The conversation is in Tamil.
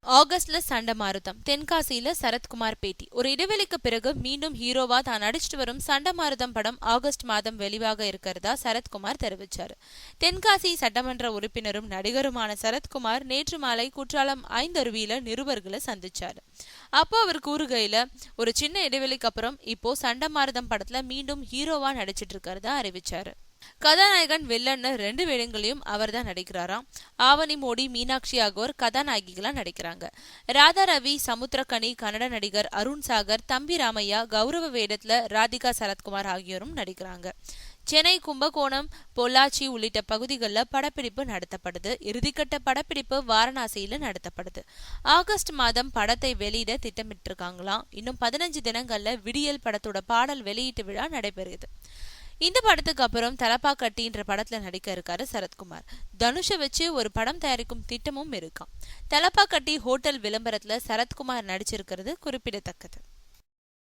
ஆகஸ்ட்ல சண்டமாருதம். தென்காசியில சரத்குமார் பேட்டி. ஒரு இடைவெளிக்கு பிறகு மீண்டும் ஹீரோவா தான் நடிச்சிட்டு வரும் சண்டமாருதம் படம் ஆகஸ்ட் மாதம் வெளிவாக இருக்கிறதா சரத்குமார் தெரிவிச்சாரு. தென்காசி சட்டமன்ற உறுப்பினரும் நடிகருமான சரத்குமார் நேற்று மாலை குற்றாலம் ஐந்தருவியில நிருபர்களை சந்திச்சாரு. அப்போ அவர் கூறுகையில, ஒரு சின்ன இடைவெளிக்கு அப்புறம் இப்போ சண்டமாருதம் படத்துல மீண்டும் ஹீரோவா நடிச்சிட்டு இருக்கிறதா அறிவிச்சாரு. கதாநாயகன் வில்லன்னு 2 வேடங்களையும் அவர் தான் நடிக்கிறாராம். ஆவணி மோடி, மீனாட்சி ஆகியோர் கதாநாயகிகளா நடிக்கிறாங்க. ராதா ரவி, சமுத்திரக்கனி, கன்னட நடிகர் அருண் சாகர், தம்பி ராமையா கௌரவ வேடத்துல ராதிகா சரத்குமார் ஆகியோரும் நடிக்கிறாங்க. சென்னை, கும்பகோணம், பொள்ளாச்சி உள்ளிட்ட பகுதிகளில் படப்பிடிப்பு நடத்தப்படுது. இறுதிக்கட்ட படப்பிடிப்பு வாரணாசியில நடத்தப்படுது. ஆகஸ்ட் மாதம் படத்தை வெளியிட திட்டமிட்டிருக்காங்களாம். இன்னும் 15 தினங்கள்ல விடியல் படத்தோட பாடல் வெளியீட்டு விழா நடைபெறுது. இந்த படத்துக்கு அப்புறம் தலப்பாக்கட்டின்ற படத்துல நடிக்க இருக்காரு சரத்குமார். தனுஷை வச்சு ஒரு படம் தயாரிக்கும் திட்டமும் இருக்காம். தலப்பாக்கட்டி ஹோட்டல் விளம்பரத்துல சரத்குமார் நடிச்சிருக்கிறது குறிப்பிடத்தக்கது.